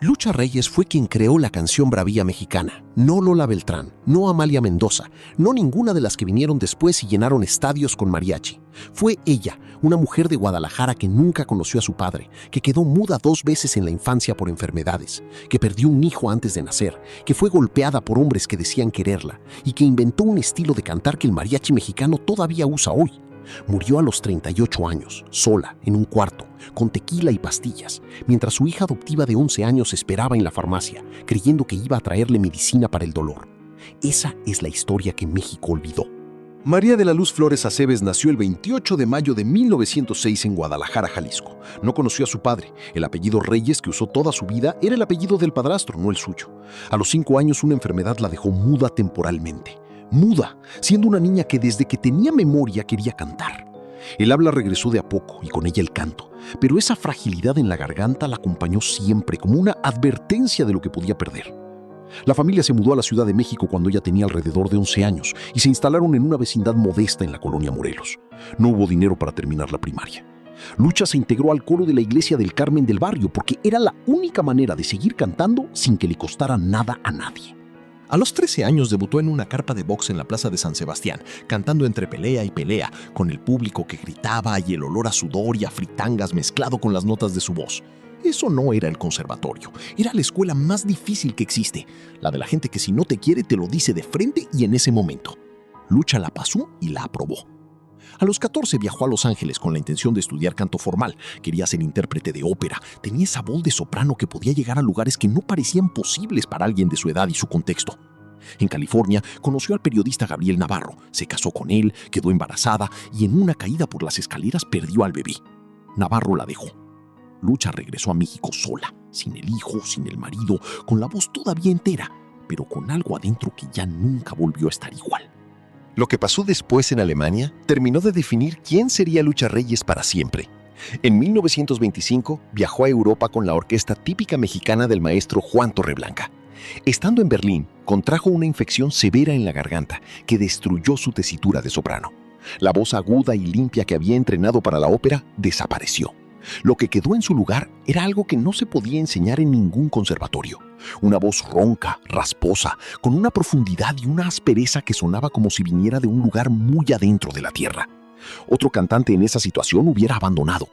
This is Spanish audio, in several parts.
Lucha Reyes fue quien creó la canción Bravía Mexicana, no Lola Beltrán, no Amalia Mendoza, no ninguna de las que vinieron después y llenaron estadios con mariachi. Fue ella, una mujer de Guadalajara que nunca conoció a su padre, que quedó muda 2 veces en la infancia por enfermedades, que perdió un hijo antes de nacer, que fue golpeada por hombres que decían quererla y que inventó un estilo de cantar que el mariachi mexicano todavía usa hoy. Murió a los 38 años, sola, en un cuarto, con tequila y pastillas, mientras su hija adoptiva de 11 años esperaba en la farmacia, creyendo que iba a traerle medicina para el dolor. Esa es la historia que México olvidó. María de la Luz Flores Aceves nació el 28 de mayo de 1906 en Guadalajara, Jalisco. No conoció a su padre. El apellido Reyes, que usó toda su vida, era el apellido del padrastro, no el suyo. A los 5 años una enfermedad la dejó muda temporalmente. Muda, siendo una niña que desde que tenía memoria quería cantar. El habla regresó de a poco y con ella el canto, pero esa fragilidad en la garganta la acompañó siempre como una advertencia de lo que podía perder. La familia se mudó a la Ciudad de México cuando ella tenía alrededor de 11 años y se instalaron en una vecindad modesta en la colonia Morelos. No hubo dinero para terminar la primaria. Lucha se integró al coro de la iglesia del Carmen del barrio porque era la única manera de seguir cantando sin que le costara nada a nadie. A los 13 años debutó en una carpa de box en la plaza de San Sebastián, cantando entre pelea y pelea, con el público que gritaba y el olor a sudor y a fritangas mezclado con las notas de su voz. Eso no era el conservatorio, era la escuela más difícil que existe, la de la gente que si no te quiere te lo dice de frente y en ese momento. Lucha la pasó y la aprobó. A los 14 viajó a Los Ángeles con la intención de estudiar canto formal. Quería ser intérprete de ópera. Tenía esa voz de soprano que podía llegar a lugares que no parecían posibles para alguien de su edad y su contexto. En California conoció al periodista Gabriel Navarro, se casó con él, quedó embarazada y en una caída por las escaleras perdió al bebé. Navarro la dejó. Lucha regresó a México sola, sin el hijo, sin el marido, con la voz todavía entera, pero con algo adentro que ya nunca volvió a estar igual. Lo que pasó después en Alemania terminó de definir quién sería Lucha Reyes para siempre. En 1925 viajó a Europa con la orquesta típica mexicana del maestro Juan Torreblanca. Estando en Berlín, contrajo una infección severa en la garganta que destruyó su tesitura de soprano. La voz aguda y limpia que había entrenado para la ópera desapareció. Lo que quedó en su lugar era algo que no se podía enseñar en ningún conservatorio. Una voz ronca, rasposa, con una profundidad y una aspereza que sonaba como si viniera de un lugar muy adentro de la tierra. Otro cantante en esa situación hubiera abandonado.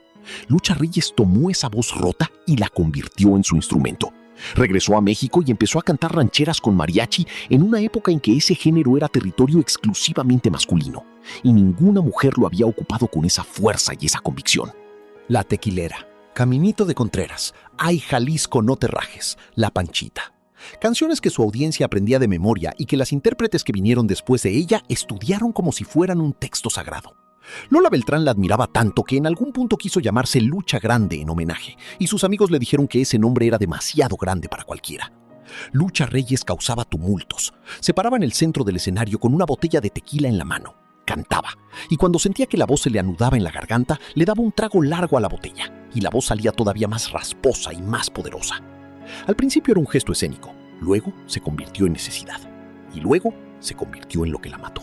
Lucha Reyes tomó esa voz rota y la convirtió en su instrumento. Regresó a México y empezó a cantar rancheras con mariachi en una época en que ese género era territorio exclusivamente masculino, y ninguna mujer lo había ocupado con esa fuerza y esa convicción. La Tequilera, Caminito de Contreras, Ay Jalisco no te rajes, La Panchita. Canciones que su audiencia aprendía de memoria y que las intérpretes que vinieron después de ella estudiaron como si fueran un texto sagrado. Lola Beltrán la admiraba tanto que en algún punto quiso llamarse Lucha Grande en homenaje, y sus amigos le dijeron que ese nombre era demasiado grande para cualquiera. Lucha Reyes causaba tumultos. Se paraba en el centro del escenario con una botella de tequila en la mano. Cantaba, y cuando sentía que la voz se le anudaba en la garganta, le daba un trago largo a la botella, y la voz salía todavía más rasposa y más poderosa. Al principio era un gesto escénico, luego se convirtió en necesidad, y luego se convirtió en lo que la mató.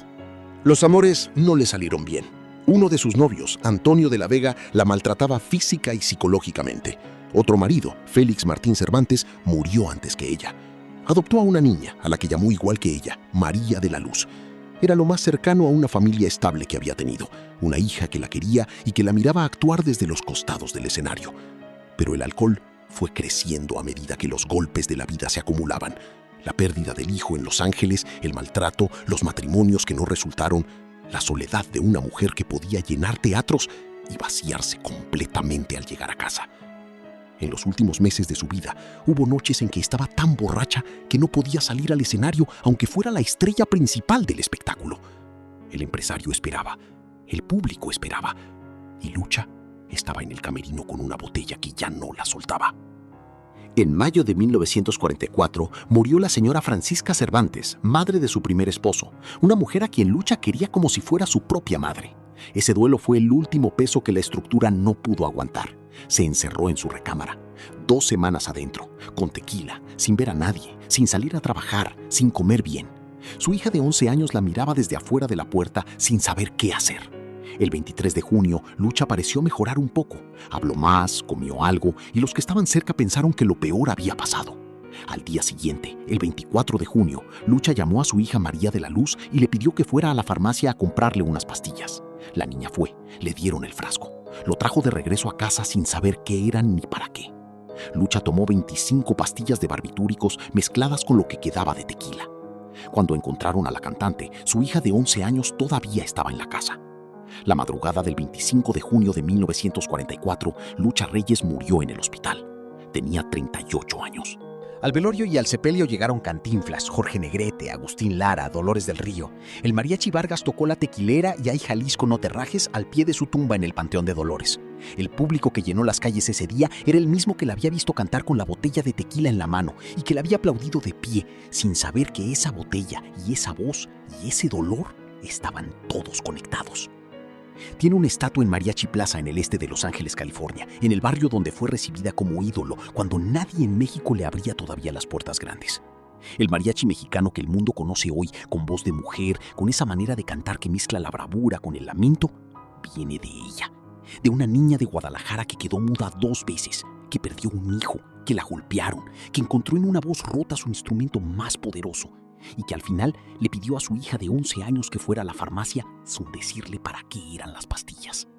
Los amores no le salieron bien. Uno de sus novios, Antonio de la Vega, la maltrataba física y psicológicamente. Otro marido, Félix Martín Cervantes, murió antes que ella. Adoptó a una niña, a la que llamó igual que ella, María de la Luz. Era lo más cercano a una familia estable que había tenido, una hija que la quería y que la miraba actuar desde los costados del escenario. Pero el alcohol fue creciendo a medida que los golpes de la vida se acumulaban. La pérdida del hijo en Los Ángeles, el maltrato, los matrimonios que no resultaron, la soledad de una mujer que podía llenar teatros y vaciarse completamente al llegar a casa. En los últimos meses de su vida, hubo noches en que estaba tan borracha que no podía salir al escenario aunque fuera la estrella principal del espectáculo. El empresario esperaba, el público esperaba, y Lucha estaba en el camerino con una botella que ya no la soltaba. En mayo de 1944 murió la señora Francisca Cervantes, madre de su primer esposo, una mujer a quien Lucha quería como si fuera su propia madre. Ese duelo fue el último peso que la estructura no pudo aguantar. Se encerró en su recámara, 2 semanas adentro, con tequila, sin ver a nadie, sin salir a trabajar, sin comer bien. Su hija de 11 años la miraba desde afuera de la puerta sin saber qué hacer. El 23 de junio, Lucha pareció mejorar un poco. Habló más, comió algo y los que estaban cerca pensaron que lo peor había pasado. Al día siguiente, el 24 de junio, Lucha llamó a su hija María de la Luz y le pidió que fuera a la farmacia a comprarle unas pastillas. La niña fue, le dieron el frasco. Lo trajo de regreso a casa sin saber qué eran ni para qué. Lucha tomó 25 pastillas de barbitúricos mezcladas con lo que quedaba de tequila. Cuando encontraron a la cantante, su hija de 11 años todavía estaba en la casa. La madrugada del 25 de junio de 1944, Lucha Reyes murió en el hospital. Tenía 38 años. Al velorio y al sepelio llegaron Cantinflas, Jorge Negrete, Agustín Lara, Dolores del Río. El mariachi Vargas tocó la tequilera y hay Jalisco no te rajes al pie de su tumba en el Panteón de Dolores. El público que llenó las calles ese día era el mismo que la había visto cantar con la botella de tequila en la mano y que la había aplaudido de pie, sin saber que esa botella y esa voz y ese dolor estaban todos conectados. Tiene una estatua en Mariachi Plaza en el este de Los Ángeles, California, en el barrio donde fue recibida como ídolo cuando nadie en México le abría todavía las puertas grandes. El mariachi mexicano que el mundo conoce hoy, con voz de mujer, con esa manera de cantar que mezcla la bravura con el lamento, viene de ella, de una niña de Guadalajara que quedó muda 2 veces, que perdió un hijo, que la golpearon, que encontró en una voz rota su instrumento más poderoso, y que al final le pidió a su hija de 11 años que fuera a la farmacia sin decirle para qué eran las pastillas.